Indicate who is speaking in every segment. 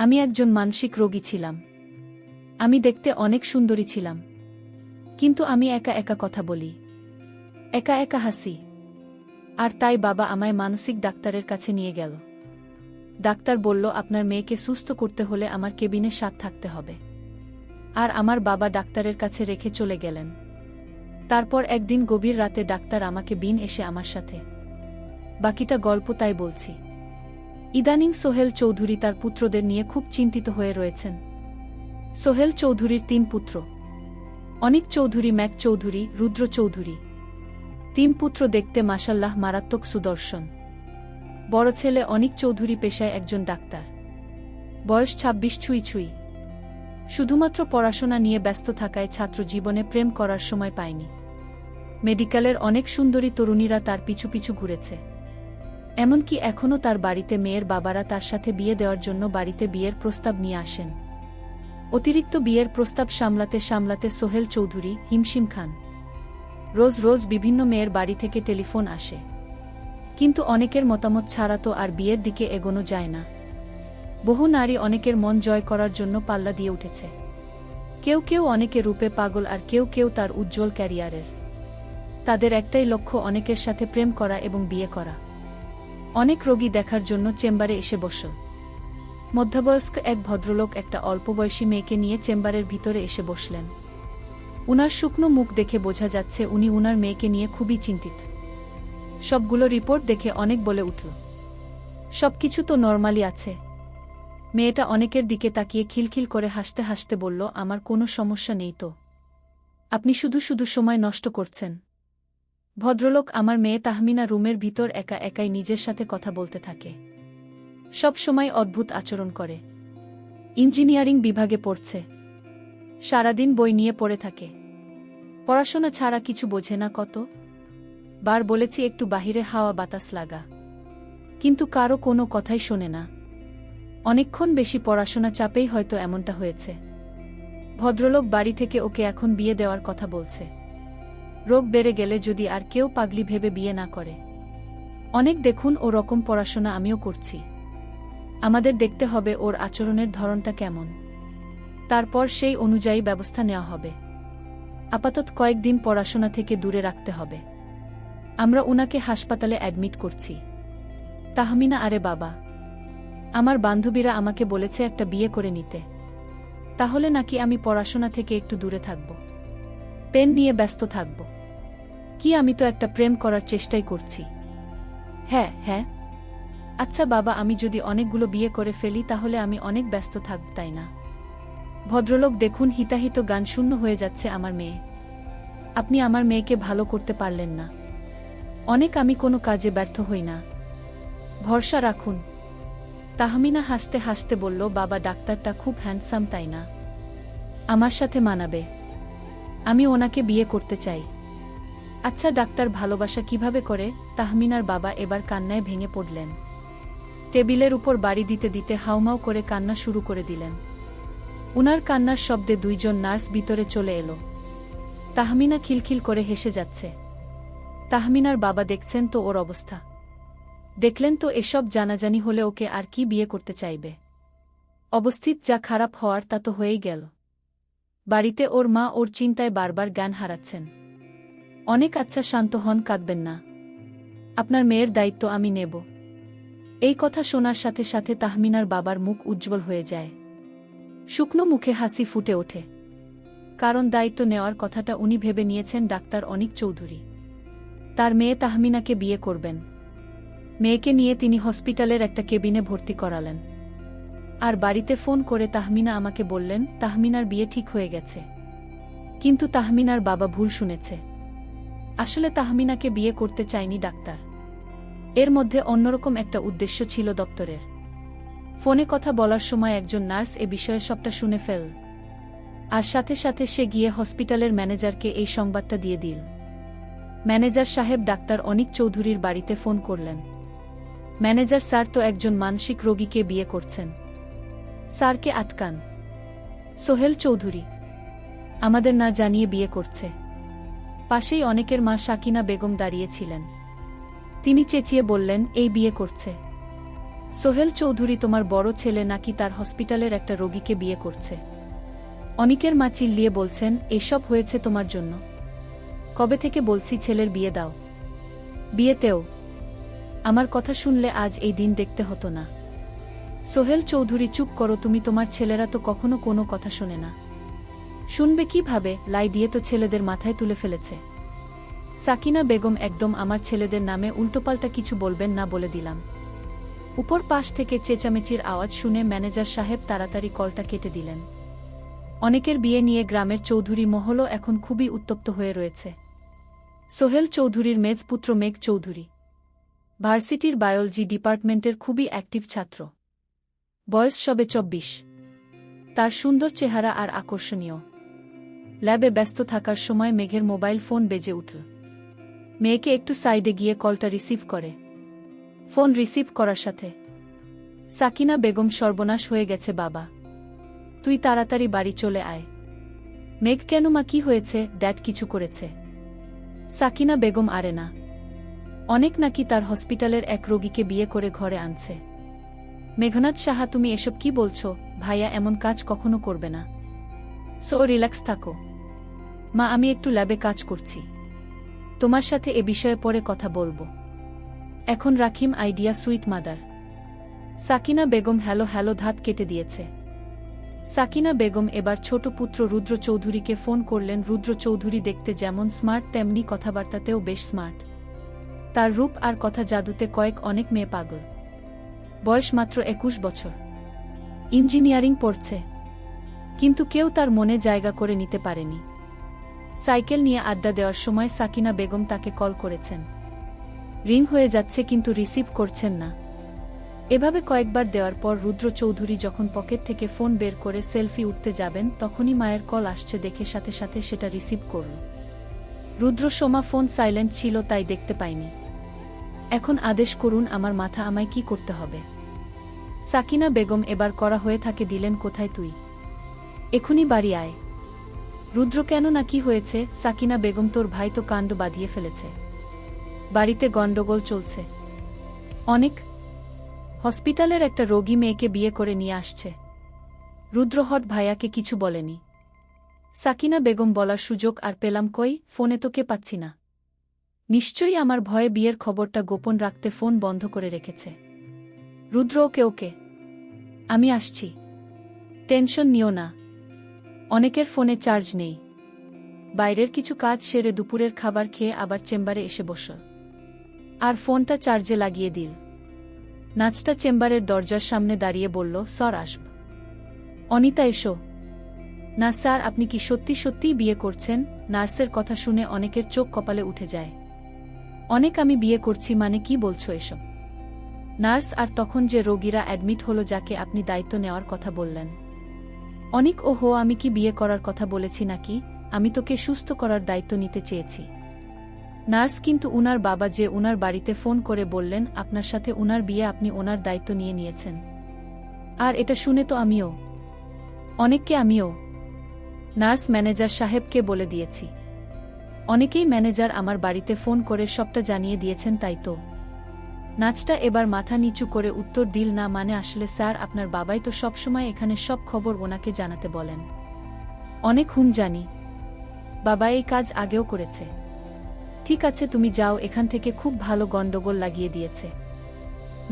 Speaker 1: আমি একজন মানসিক রোগী ছিলাম। আমি দেখতে অনেক সুন্দরী ছিলাম। কিন্তু আমি একা একা কথা বলি, একা একা হাসি। আর তাই বাবা আমায় মানসিক ডাক্তারের কাছে নিয়ে গেল। ডাক্তার বলল, আপনার মেয়েকে সুস্থ করতে হলে আমার কেবিনে 7 থাকতে হবে। আর আমার বাবা ডাক্তারের কাছে রেখে চলে গেলেন। তারপর একদিন গভীর রাতে ডাক্তার আমাকে বিন এসে আমার সাথে। বাকিটা গল্প তাই বলছি। ইদানিং সোহেল চৌধুরী তার পুত্রদের নিয়ে খুব চিন্তিত হয়ে রয়েছেন। সোহেল চৌধুরীর 3 পুত্র, অনিক চৌধুরী, ম্যাক চৌধুরী, রুদ্র চৌধুরী। 3 পুত্র দেখতে মাশাল্লাহ মারাত্মক সুদর্শন। বড় ছেলে অনিক চৌধুরী পেশায় একজন ডাক্তার, বয়স 26 ছুঁই ছুঁই। শুধুমাত্র পড়াশোনা নিয়ে ব্যস্ত থাকায় ছাত্র জীবনে প্রেম করার সময় পায়নি। মেডিকেলের অনেক সুন্দরী তরুণীরা তার পিছু পিছু ঘুরেছে। এমনকি এখনও তার বাড়িতে মেয়ের বাবারা তার সাথে বিয়ে দেওয়ার জন্য বাড়িতে বিয়ের প্রস্তাব নিয়ে আসেন। অতিরিক্ত বিয়ের প্রস্তাব সামলাতে সামলাতে সোহেল চৌধুরী হিমশিম খান। রোজ রোজ বিভিন্ন মেয়ের বাড়ি থেকে টেলিফোন আসে, কিন্তু অনেকের মতামত ছাড়া তো আর বিয়ের দিকে এগোনো যায় না। বহু নারী অনেকের মন জয় করার জন্য পাল্লা দিয়ে উঠেছে। কেউ কেউ অনেকে রূপে পাগল, আর কেউ কেউ তার উজ্জ্বল ক্যারিয়ারের। তাদের একটাই লক্ষ্য, অনেকের সাথে প্রেম করা এবং বিয়ে করা। অনেক রোগী দেখার জন্য চেম্বারে এসে বসল। মধ্যবয়স্ক এক ভদ্রলোক একটা অল্পবয়সী মেয়েকে নিয়ে চেম্বারের ভিতরে এসে বসলেন। উনার শুকনো মুখ দেখে বোঝা যাচ্ছে উনি উনার মেয়েকে নিয়ে খুবই চিন্তিত। সবগুলো রিপোর্ট দেখে অনেক বলে উঠল, সবকিছু তো নরমালি আছে। মেয়েটা অনেকের দিকে তাকিয়ে খিলখিল করে হাসতে হাসতে বলল, আমার কোনো সমস্যা নেই তো, আপনি শুধু শুধু সময় নষ্ট করছেন। ভদ্রলোক, আমার মেয়ে তাহমিনা রুমের ভিতর একা একাই নিজের সাথে কথা বলতে থাকে। সব সময় অদ্ভুত আচরণ করে। ইঞ্জিনিয়ারিং বিভাগে পড়ছে, সারাদিন বই নিয়ে পড়ে থাকে। পড়াশোনা ছাড়া কিছু বোঝে না। কত বার বলেছি একটু বাহিরে হাওয়া বাতাস লাগা, কিন্তু কারো কোনো কথাই শোনে না। অনেকক্ষণ বেশি পড়াশোনা চাপেই হয়তো এমনটা হয়েছে। ভদ্রলোক বাড়ি থেকে ওকে এখন বিয়ে দেওয়ার কথা বলছে। রোগ বেড়ে গেলে যদি আর কেউ পাগলি ভেবে বিয়ে না করে। অনেক দেখুন ও রকম পড়াশোনা আমিও করছি। আমাদের দেখতে হবে ওর আচরণের ধরনটা কেমন, তারপর সেই অনুযায়ী ব্যবস্থা নেওয়া হবে। আপাতত কয়েকদিন পড়াশোনা থেকে দূরে রাখতে হবে। আমরা উনাকে হাসপাতালে অ্যাডমিট করছি। তাহমিনা, আরে বাবা, আমার বান্ধবীরা আমাকে বলেছে একটা বিয়ে করে নিতে। তাহলে নাকি আমি পড়াশোনা থেকে একটু দূরে থাকব, পেন নিয়ে ব্যস্ত থাকব? কি, আমি তো একটা প্রেম করার চেষ্টাই করছি। হ্যাঁ হ্যাঁ, আচ্ছা বাবা, আমি যদি অনেকগুলো বিয়ে করে ফেলি তাহলে আমি অনেক ব্যস্ত থাকব, তাই না? ভদ্রলোক, দেখুন হিতাহিত গান শূন্য হয়ে যাচ্ছে আমার মেয়ে। আপনি আমার মেয়েকে ভালো করতে পারলেন না। অনেক আমি কোনো কাজে ব্যর্থ হই না, ভরসা রাখুন। তাহমিনা হাসতে হাসতে বলল, বাবা, ডাক্তারটা খুব হ্যান্ডসাম, তাই না? আমার সাথে মানাবে। আমি ওনাকে বিয়ে করতে চাই। আচ্ছা ডাক্তার, ভালোবাসা কিভাবে করে? তাহমিনার বাবা এবার কান্নায় ভেঙে পড়লেন। টেবিলের উপর বাড়ি দিতে দিতে হাউমাউ করে কান্না শুরু করে দিলেন। উনার কান্নার শব্দে 2 জন নার্স ভিতরে চলে এলো। তাহমিনা খিলখিল করে হেসে যাচ্ছে। তাহমিনার বাবা দেখছেন তো ওর অবস্থা, দেখলেন তো এসব জানাজানি হলে ওকে আর কি বিয়ে করতে চাইবে? অবস্থিত যা খারাপ হওয়ার তা তো হয়েই গেল। বাড়িতে ওর মা ওর চিন্তায় বারবার জ্ঞান হারাচ্ছেন। অনেক, আচ্ছা শান্ত হন, কাঁদবেন না। আপনার মেয়ের দায়িত্ব আমি নেব। এই কথা শোনার সাথে সাথে তাহমিনার বাবার মুখ উজ্জ্বল হয়ে যায়। শুকনো মুখে হাসি ফুটে ওঠে। কারণ দায়িত্ব নেওয়ার কথাটা উনি ভেবে নিয়েছেন ডাক্তার অনিক চৌধুরী। তার মেয়ে তাহমিনাকে বিয়ে করবেন। মেয়েকে নিয়ে তিনি হসপিটালের একটা কেবিনে ভর্তি করালেন। আর বাড়িতে ফোন করে তাহমিনা আমাকে বললেন তাহমিনার বিয়ে ঠিক হয়ে গেছে। কিন্তু তাহমিনার বাবা ভুল শুনেছে। আসলে তাহমিনাকে বিয়ে করতে চায়নি ডাক্তার। এর মধ্যে অন্যরকম একটা উদ্দেশ্য ছিল দপ্তরের। ফোনে কথা বলার সময় একজন নার্স এ বিষয়ে সবটা শুনে ফেল। আর সাথে সাথে সে গিয়ে হসপিটালের ম্যানেজারকে এই সংবাদটা দিয়ে দিল। ম্যানেজার সাহেব ডাক্তার অনিক চৌধুরীর বাড়িতে ফোন করলেন। ম্যানেজার স্যার তো একজন মানসিক রোগীকে বিয়ে করছেন, স্যারকে আটকান। সোহেল চৌধুরী আমাদের না জানিয়ে বিয়ে করছে। পাশেই অনেকের মা সাকিনা বেগম দাঁড়িয়েছিলেন। তিনি চেঁচিয়ে বললেন, এই বিয়ে করছে। সোহেল চৌধুরী তোমার বড় ছেলে নাকি তার হসপিটালের একটা রোগীকে বিয়ে করছে? অনিকের মা চিল্লিয়ে বলছেন, এসব হয়েছে তোমার জন্য। কবে থেকে বলছি ছেলের বিয়ে দাও। বিয়েতেও আমার কথা শুনলে আজ এই দিন দেখতে হতো না। সোহেল চৌধুরী চুপ করো, তুমি তোমার ছেলেরা তো কখনো কোনো কথা শোনে না। শুনবে কিভাবে? লাই দিয়ে তো ছেলেদের মাথায় তুলে ফেলেছে। সাকিনা বেগম একদম আমার ছেলেদের নামে উল্টোপাল্টা কিছু বলবেন না বলে দিলাম। উপর পাশ থেকে চেঁচামেচির আওয়াজ শুনে ম্যানেজার সাহেব তাড়াতাড়ি কলটা কেটে দিলেন। অনেকের বিয়ে নিয়ে গ্রামের চৌধুরী মহলও এখন খুবই উত্তপ্ত হয়ে রয়েছে। সোহেল চৌধুরীর মেজ পুত্র মেঘ চৌধুরী ভার্সিটির বায়োলজি ডিপার্টমেন্টের খুবই অ্যাক্টিভ ছাত্র। বয়স সবে 24। তার সুন্দর চেহারা আর আকর্ষণীয়। ল্যাবে ব্যস্ত থাকার সময় মেঘের মোবাইল ফোন বেজে উঠল। মেয়েকে একটু সাইডে গিয়ে কলটা রিসিভ করে। ফোন রিসিভ করার সাথে সাকিনা বেগম, সর্বনাশ হয়ে গেছে বাবা, তুই তাড়াতাড়ি বাড়ি চলে আয়। মেঘ, কেন মা, কি হয়েছে? ড্যাড কিছু করেছে? সাকিনা বেগম, আরে না, অনেক নাকি তার হসপিটালের এক রোগীকে বিয়ে করে ঘরে আনছে। মেঘনাথ সাহা, তুমি এসব কি বলছো? ভাইয়া এমন কাজ কখনো করবে না। সো রিল্যাক্স থাকো মা, আমি একটু ল্যাবে কাজ করছি, তোমার সাথে এ বিষয়ে পরে কথা বলবো। এখন রাখিম, idea sweet mother. Sakina Begum hello hello ধাত কেটে দিয়েছে। সাকিনা বেগম এবার ছোট পুত্র রুদ্র চৌধুরীকে ফোন করলেন। রুদ্র চৌধুরী দেখতে যেমন স্মার্ট তেমনি কথাবার্তাতেও বেশ স্মার্ট। তার রূপ আর কথা জাদুতে অনেক মেয়ে পাগল। বয়স মাত্র 21 বছর। ইঞ্জিনিয়ারিং পড়ছে, কিন্তু কেউ তার মনে জায়গা করে নিতে পারেনি। সাইকেল নিয়ে আড্ডা দেওয়ার সময় সাকিনা বেগম তাকে কল করেছেন। রিং হয়ে যাচ্ছে কিন্তু রিসিভ করছেন না। এভাবে কয়েকবার দেওয়ার পর রুদ্র চৌধুরী যখন পকেট থেকে ফোন বের করে সেলফি উঠতে যাবেন, তখনই মায়ের কল আসছে দেখে সাথে সাথে সেটা রিসিভ করল। রুদ্র সোমা, ফোন সাইলেন্ট ছিল তাই দেখতে পাইনি। এখন আদেশ করুন, আমার মাথা আমায় কি করতে হবে? সাকিনা বেগম এবার করা হয়ে থাকে দিলেন, কোথায় তুই? এখনই বাড়ি আয়। রুদ্র, কেন না, কি হয়েছে? সাকিনা বেগম, তোর ভাই তো কাণ্ড বাঁধিয়ে ফেলেছে, বাড়িতে গণ্ডগোল চলছে অনেক। হসপিটালের একটা রোগী মেয়েকে বিয়ে করে নিয়ে আসছে। রুদ্র হট ভাইয়াকে কিছু বলেনি। সাকিনা বেগম বলার সুযোগ আর পেলাম কই? ফোনে তো কে পাচ্ছি না। নিশ্চয়ই আমার ভয়ে বিয়ের খবরটা গোপন রাখতে ফোন বন্ধ করে রেখেছে। রুদ্র, ওকে ওকে, আমি আসছি, টেনশন নিও না। অনেকের ফোনে চার্জ নেই। বাইরের কিছু কাজ সেরে দুপুরের খাবার খেয়ে আবার চেম্বারে এসে বস, আর ফোনটা চার্জে লাগিয়ে দিল। নাচটা চেম্বারের দরজার সামনে দাঁড়িয়ে বলল, স্যার আসব। অনিতা, এসো। না স্যার, আপনি কি সত্যি সত্যিই বিয়ে করছেন? নার্সের কথা শুনে অনেকের চোখ কপালে উঠে যায়। অনেক, আমি বিয়ে করছি মানে কি বলছো এসব? নার্স, আর তখন যে রোগীরা অ্যাডমিট হলো যাকে আপনি দায়িত্ব নেওয়ার কথা বললেন? অনেক, ওহো, আমি কি বিয়ে করার কথা বলেছি নাকি? আমি তোকে সুস্থ করার দায়িত্ব নিতে চেয়েছি। নার্স, কিন্তু উনার বাবা যে উনার বাড়িতে ফোন করে বললেন আপনার সাথে উনার বিয়ে, আপনি ওনার দায়িত্ব নিয়ে নিয়েছেন। আর এটা শুনে তো আমিও, অনেককে আমিও নার্স ম্যানেজার সাহেবকে বলে দিয়েছি। অনেকেই ম্যানেজার আমার বাড়িতে ফোন করে সবটা জানিয়ে দিয়েছেন, তাই তো। নাচটা এবার মাথা নিচু করে উত্তর দিল, না মানে আসলে স্যার, আপনার বাবাই তো সবসময় এখানে সব খবর ওনাকে জানাতে বলেন। অনেক, হুম জানি, বাবা এই কাজ আগেও করেছে। ঠিক আছে, তুমি যাও এখান থেকে, খুব ভালো গণ্ডগোল লাগিয়ে দিয়েছে।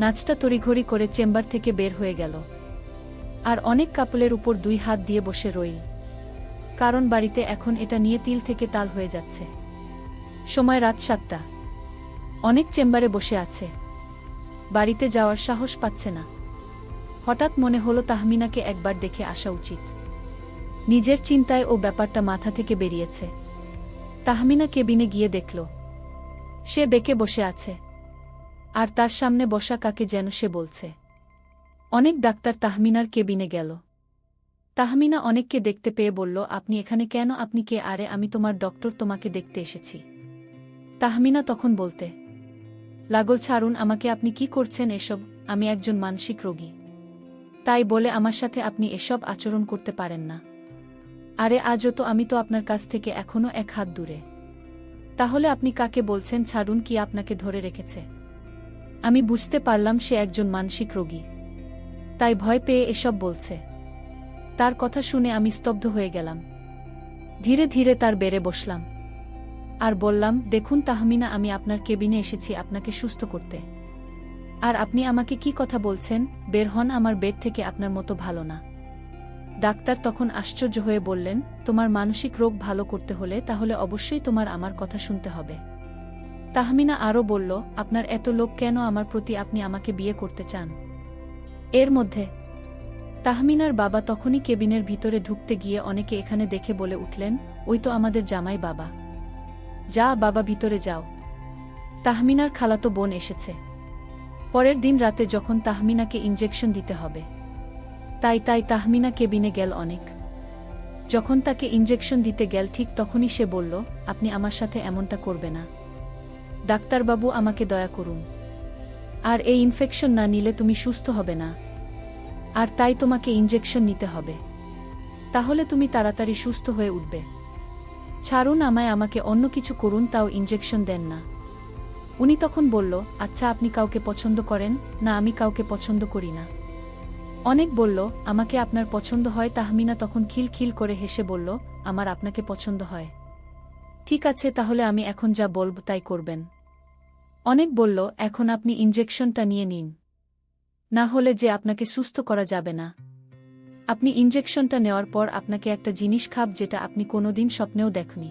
Speaker 1: নাচটা তড়িঘড়ি করে চেম্বার থেকে বের হয়ে গেল। আর অনেক কাপলের উপর 2 হাত দিয়ে বসে রইল, কারণ বাড়িতে এখন এটা নিয়ে তিল থেকে তাল হয়ে যাচ্ছে। সময় রাত 7টা। অনেক চেম্বারে বসে আছে, বাড়িতে যাওয়ার সাহস পাচ্ছে না। হঠাৎ মনে হলো তাহমিনাকে একবার দেখে আসা উচিত। নিজের চিন্তায় ও ব্যাপারটা মাথা থেকে বেরিয়েছে। তাহমিনা কেবিনে গিয়ে দেখল সে বেঁকে বসে আছে, আর তার সামনে বসা কাকে যেন সে বলছে। অনেক ডাক্তার তাহমিনার কেবিনে গেল। তাহমিনা অনেককে দেখতে পেয়ে বলল, আপনি এখানে কেন? আপনি কে? আরে আমি তোমার ডক্টর, তোমাকে দেখতে এসেছি। তাহমিনা তখন বলতে লাগল, ছাড়ুন আমাকে, আপনি কি করছেন এসব? আমি একজন মানসিক রোগী, তাই বলে আমার সাথে আপনি এসব আচরণ করতে পারেন না। আরে আজও তো আমি তো আপনার কাছ থেকে এখনো 1 হাত দূরে। তাহলে আপনি কাকে বলছেন ছাড়ুন? কি আপনাকে ধরে রেখেছে? আমি বুঝতে পারলাম সে একজন মানসিক রোগী, তাই ভয় পেয়ে এসব বলছে। তার কথা শুনে আমি স্তব্ধ হয়ে গেলাম। ধীরে ধীরে তার বেড়ে বসলাম আর বললাম, দেখুন তাহমিনা, আমি আপনার কেবিনে এসেছি আপনাকে সুস্থ করতে। আর আপনি আমাকে কি কথা বলছেন? বের হন আমার বেড থেকে, আপনার মতো ভালো না। ডাক্তার তখন আশ্চর্য হয়ে বললেন, তোমার মানসিক রোগ ভালো করতে হলে তাহলে অবশ্যই তোমার আমার কথা শুনতে হবে। তাহমিনা আরও বলল, আপনার এত লোভ কেন আমার প্রতি? আপনি আমাকে বিয়ে করতে চান? এর মধ্যে তাহমিনার বাবা তখনই কেবিনের ভিতরে ঢুকতে গিয়ে অনেকে এখানে দেখে বলে উঠলেন, ওই তো আমাদের জামাই বাবা। যা বাবা, ভিতরে যাও। তাহমিনার খালাতো বোন এসেছে। পরের দিন রাতে যখন তাহমিনাকে ইনজেকশন দিতে হবে, তাই তাহমিনা কেবিনে গেল অনেক। যখন তাকে ইনজেকশন দিতে গেল ঠিক তখনই সে বলল, আপনি আমার সাথে এমনটা করবে না ডাক্তারবাবু, আমাকে দয়া করুন। আর এই ইনফেকশন না নিলে তুমি সুস্থ হবে না, আর তাই তোমাকে ইনজেকশন নিতে হবে, তাহলে তুমি তাড়াতাড়ি সুস্থ হয়ে উঠবে। ছাড়ুন আমায়, আমাকে অন্য কিছু করুন, তাও ইনজেকশন দেন না। উনি তখন বলল, আচ্ছা আপনি কাউকে পছন্দ করেন? না, আমি কাউকে পছন্দ করি না। অনেক বলল, আমাকে আপনার পছন্দ হয়। তাহমিনা তখন খিলখিল করে হেসে বলল, আমার আপনাকে পছন্দ হয়। ঠিক আছে, তাহলে আমি এখন যা বলব তাই করবেন। অনেক বলল, এখন আপনি ইনজেকশনটা নিয়ে নিন, না হলে যে আপনাকে সুস্থ করা যাবে না। আপনি ইনজেকশনটা নেওয়ার পর আপনাকে একটা জিনিস খাব যেটা আপনি কোনোদিন স্বপ্নেও দেখনি।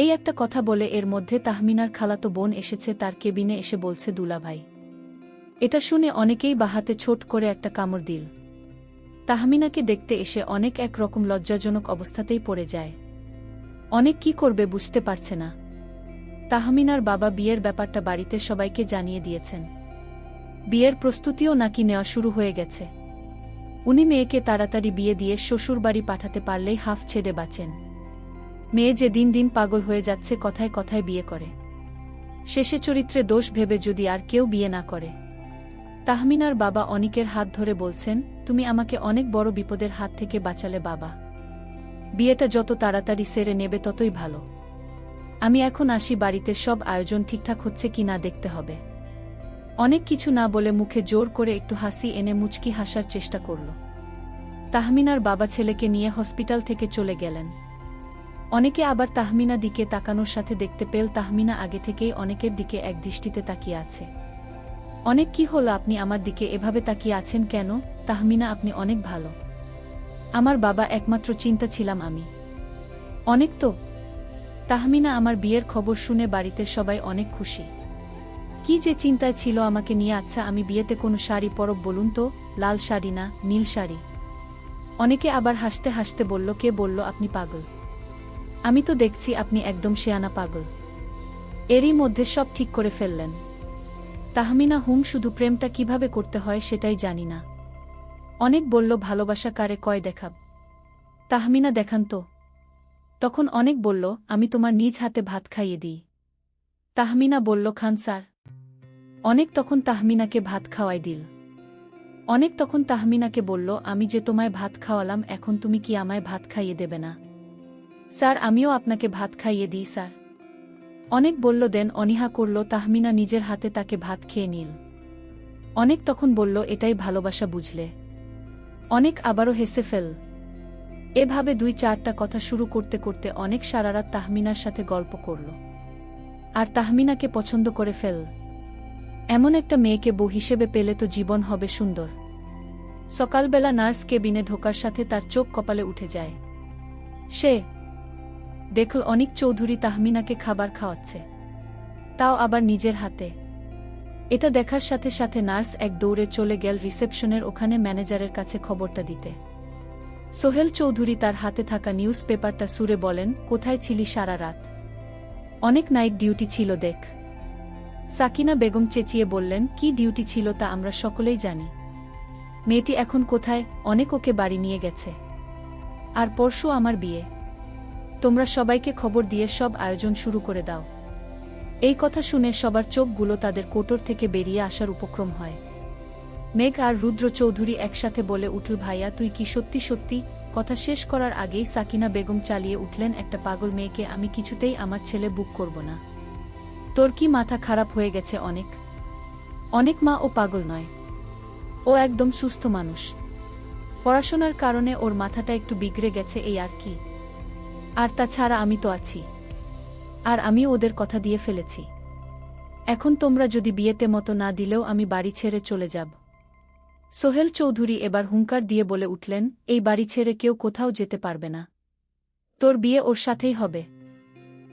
Speaker 1: এই একটা কথা বলে এর মধ্যে তাহমিনার খালাতো বোন এসেছে তার কেবিনে এসে বলছে, দুলাভাই। এটা শুনে অনেকেই বাহাতে ছোট করে একটা কামড় দিল। তাহমিনাকে দেখতে এসে অনেক একরকম লজ্জাজনক অবস্থাতেই পড়ে যায়। অনেক কি করবে বুঝতে পারছে না। তাহমিনার বাবা বিয়ের ব্যাপারটা বাড়িতে সবাইকে জানিয়ে দিয়েছেন। বিয়ের প্রস্তুতিও নাকি নেওয়া শুরু হয়ে গেছে। উনি মেয়েকে তাড়াতাড়ি বিয়ে দিয়ে শ্বশুরবাড়ি পাঠাতে পারলেই হাফ ছেড়ে বাঁচেন। মেয়ে যে দিন দিন পাগল হয়ে যাচ্ছে, কথায় কথায় বিয়ে করে। শেষে চরিত্রে দোষ ভেবে যদি আর কেউ বিয়ে না করে। তাহমিনার বাবা অনিকের হাত ধরে বলছেন, তুমি আমাকে অনেক বড় বিপদের হাত থেকে বাঁচালে বাবা। বিয়েটা যত তাড়াতাড়ি সেরে নেবে ততই ভালো। আমি এখন আসি, বাড়িতে সব আয়োজন ঠিকঠাক হচ্ছে কি না দেখতে হবে। অনেক কিছু না বলে মুখে জোর করে একটু হাসি এনে মুচকি হাসার চেষ্টা করল। তাহমিনার বাবা ছেলেকে নিয়ে হসপিটাল থেকে চলে গেলেন। অনেকে আবার তাহমিনা দিকে তাকানোর সাথে দেখতে পেল তাহমিনা আগে থেকেই অনেকের দিকে এক দৃষ্টিতে তাকিয়ে আছে। অনেক কি হলো, আপনি আমার দিকে এভাবে তাকিয়ে আছেন কেন? তাহমিনা, আপনি অনেক ভালো। আমার বাবা একমাত্র চিন্তা ছিলাম আমি। অনেক তো। তাহমিনা, আমার বিয়ের খবর শুনে বাড়িতে সবাই অনেক খুশি। কি যে চিন্তায় ছিল আমাকে নিয়ে। আচ্ছা, আমি বিয়েতে কোনো শাড়ি পরব বলুন তো? লাল শাড়ি না নীল শাড়ি? অনেকে আবার হাসতে হাসতে বলল, কে বলল আপনি পাগল? আমি তো দেখছি আপনি একদম শেয়ানা পাগল। এরই মধ্যে সব ঠিক করে ফেললেন। তাহমিনা, শুধু প্রেমটা কিভাবে করতে হয় সেটাই জানি না। অনেক বলল, ভালোবাসা কারে কয় দেখাব? তাহমিনা, দেখান তো। তখন অনেক বলল, আমি তোমার নিজ হাতে ভাত খাইয়ে দিই। তাহমিনা বলল, খান স্যার। অনেক তখন তাহমিনাকে ভাত খাওয়াই দিল। অনেক তখন তাহমিনাকে বলল, আমি যে তোমায় ভাত খাওয়ালাম, এখন তুমি কি আমায় ভাত খাইয়ে দেবে না? স্যার, আমিও আপনাকে ভাত খাইয়ে দিই স্যার। অনেক বলল, দেন। অনীহা করল। তাহমিনা নিজের হাতে তাকে ভাত খেয়ে নিল। অনেক তখন বলল, এটাই ভালোবাসা বুঝলে? অনেক আবারও হেসে ফেল। এভাবে 2-4টা কথা শুরু করতে করতে অনেক সারারাত তাহমিনার সাথে গল্প করল। আর তাহমিনাকে পছন্দ করে ফেল। এমন একটা মেয়েকে বউ হিসেবে পেলে তো জীবন হবে সুন্দর। সকালবেলা নার্স কেবিনে ঢোকার সাথে তার চোখ কপালে উঠে যায়। সে দেখল অনিক চৌধুরী তাহমিনাকে খাবার খাওয়াচ্ছে, তাও আবার নিজের হাতে। এটা দেখার সাথে সাথে নার্স এক দৌড়ে চলে গেল রিসেপশনের ওখানে ম্যানেজারের কাছে খবরটা দিতে। সোহেল চৌধুরী তার হাতে থাকা নিউজ পেপারটা সুরে বলেন, কোথায় ছিলি সারা রাত? অনেক নাইট ডিউটি ছিল দেখ। সাকিনা বেগম চেঁচিয়ে বললেন, কি ডিউটি ছিল তা আমরা সকলেই জানি। মেয়েটি এখন কোথায়? অনেক ওকে বাড়ি নিয়ে গেছে। আর পরশু আমার বিয়ে। তোমরা সবাইকে খবর দিয়ে সব আয়োজন শুরু করে দাও। এই কথা শুনে সবার চোখগুলো তাদের কোটর থেকে বেরিয়ে আসার উপক্রম হয়। মেঘ আর রুদ্র চৌধুরী একসাথে বলে উঠল, ভাইয়া তুই কি সত্যি সত্যি? কথা শেষ করার আগেই সাকিনা বেগম চালিয়ে উঠলেন, একটা পাগল মেয়েকে আমি কিছুতেই আমার ছেলে বুক করব না। তোর কি মাথা খারাপ হয়ে গেছে অনেক? অনেক মা ও পাগল নয়। ও একদম সুস্থ মানুষ। পড়াশোনার কারণে ওর মাথাটা একটু বিগড়ে গেছে, এই আর কি। আর তাছাড়া আমি তো আছি। আর আমি ওদের কথা দিয়ে ফেলেছি। এখন তোমরা যদি বিয়েতে মতো না দিলেও আমি বাড়ি ছেড়ে চলে যাব। সোহেল চৌধুরী এবার হুঙ্কার দিয়ে বলে উঠলেন, এই বাড়ি ছেড়ে কেউ কোথাও যেতে পারবে না। তোর বিয়ে ওর সাথেই হবে।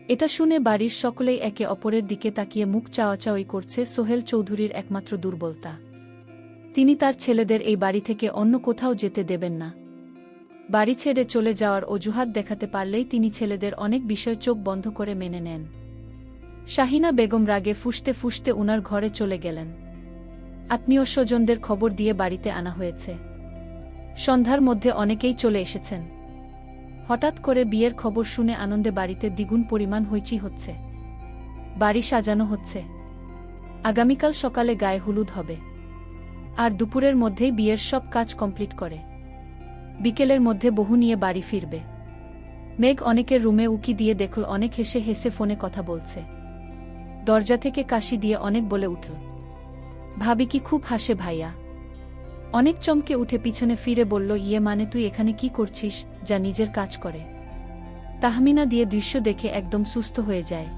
Speaker 1: এটা শুনে বাড়ির সকলেই একে অপরের দিকে তাকিয়ে মুখ চাওয়াচাওয়ি করছে। সোহেল চৌধুরীর একমাত্র দুর্বলতা, তিনি তার ছেলেদের এই বাড়ি থেকে অন্য কোথাও যেতে দেবেন না। বাড়ি ছেড়ে চলে যাওয়ার অজুহাত দেখাতে পারলেই তিনি ছেলেদের অনেক বিষয় চোখ বন্ধ করে মেনে নেন। শাহিনা বেগম রাগে ফুঁসতে ফুঁসতে উনার ঘরে চলে গেলেন। আত্মীয় স্বজনদের খবর দিয়ে বাড়িতে আনা হয়েছে। সন্ধ্যার মধ্যে অনেকেই চলে এসেছেন। হঠাৎ করে বিয়ের খবর শুনে আনন্দে বাড়িতে দ্বিগুণ পরিমাণ হইচই হচ্ছে। বাড়ি সাজানো হচ্ছে। আগামীকাল সকালে গায়ে হলুদ হবে। আর দুপুরের মধ্যেই বিয়ের সব কাজ কমপ্লিট করে বিকেলের মধ্যে বহু নিয়ে বাড়ি ফিরবে। মেঘ অনেকের রুমে উকি দিয়ে দেখল অনেক হেসে হেসে ফোনে কথা বলছে। দরজা থেকে কাশি দিয়ে অনেক বলে উঠল, ভাবি কি খুব হাসে ভাইয়া। অনেক চমকে উঠে পিছনে ফিরে বলল, ইয়ে মানে তুই এখানে কি করছিস? যা নিজের কাজ করে। তাহমিনা দিয়ে দৃশ্য দেখে একদম সুস্থ হয়ে যায়।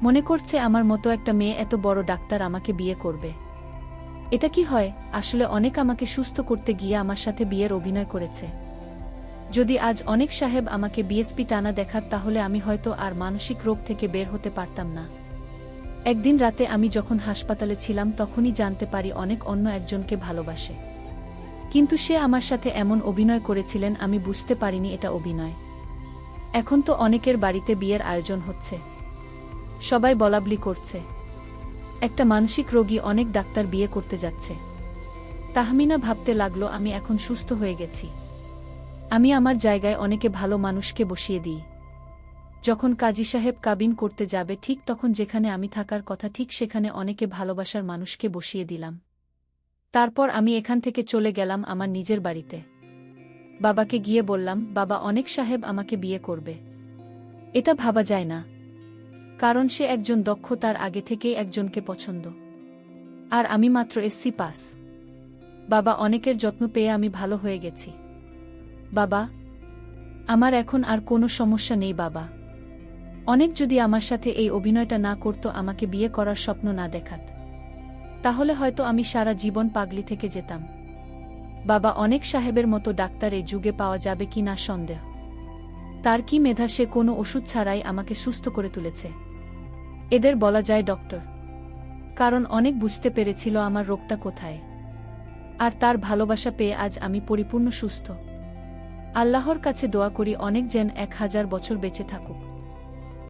Speaker 1: মনে করছে আমার মতো একটা মেয়ে এত বড় ডাক্তার আমাকে বিয়ে করবে। এটা কি হয়? আসলে অনেক আমাকে সুস্থ করতে গিয়ে আমার সাথে বিয়ের অভিনয় করেছে। যদি আজ অনেক সাহেব আমাকে বিএসপি টানা দেখার, তাহলে আমি হয়তো আর মানসিক রোগ থেকে বের হতে পারতাম না। একদিন রাতে আমি যখন হাসপাতালে ছিলাম তখনই জানতে পারি অনেক অন্য একজনকে ভালোবাসে। কিন্তু সে আমার সাথে এমন অভিনয় করেছিলেন, আমি বুঝতে পারিনি এটা অভিনয়। এখন তো অনেকের বাড়িতে বিয়ের আয়োজন হচ্ছে, সবাই বলাবলি করছে একটা মানসিক রোগী অনেক ডাক্তার বিয়ে করতে যাচ্ছে। তাহমিনা ভাবতে লাগলো, আমি এখন সুস্থ হয়ে গেছি। আমি আমার জায়গায় অনেকে ভালো মানুষকে বসিয়ে দিই। যখন কাজী সাহেব কাবিন করতে যাবে, ঠিক তখন যেখানে আমি থাকার কথা ঠিক সেখানে অনেকে ভালোবাসার মানুষকে বসিয়ে দিলাম। তারপর আমি এখান থেকে চলে গেলাম আমার নিজের বাড়িতে। বাবাকে গিয়ে বললাম, বাবা, অনেক সাহেব আমাকে বিয়ে করবে। এটা ভাবা যায় না, কারণ সে একজন দক্ষ, তার আগে থেকেই একজনকে পছন্দ। আর আমি মাত্র এসসি পাস। বাবা, অনেকের যত্ন পেয়ে আমি ভালো হয়ে গেছি। বাবা, আমার এখন আর কোনো সমস্যা নেই। বাবা, অনেক যদি আমার সাথে এই অভিনয়টা না করত, আমাকে বিয়ে করার স্বপ্ন না দেখাত, তাহলে হয়তো আমি সারা জীবন পাগলি থেকে যেতাম। বাবা, অনেক সাহেবের মতো ডাক্তার এই যুগে পাওয়া যাবে কি না সন্দেহ। তার কি মেধা, সে কোনো ওষুধ ছাড়াই আমাকে সুস্থ করে তুলেছে। এদের বলা যায় ডক্টর, কারণ অনেক বুঝতে পেরেছিল আমার রোগটা কোথায়। আর তার ভালোবাসা পেয়ে আজ আমি পরিপূর্ণ সুস্থ। আল্লাহর কাছে দোয়া করি অনেক যেন 1000 বছর বেঁচে থাকুক।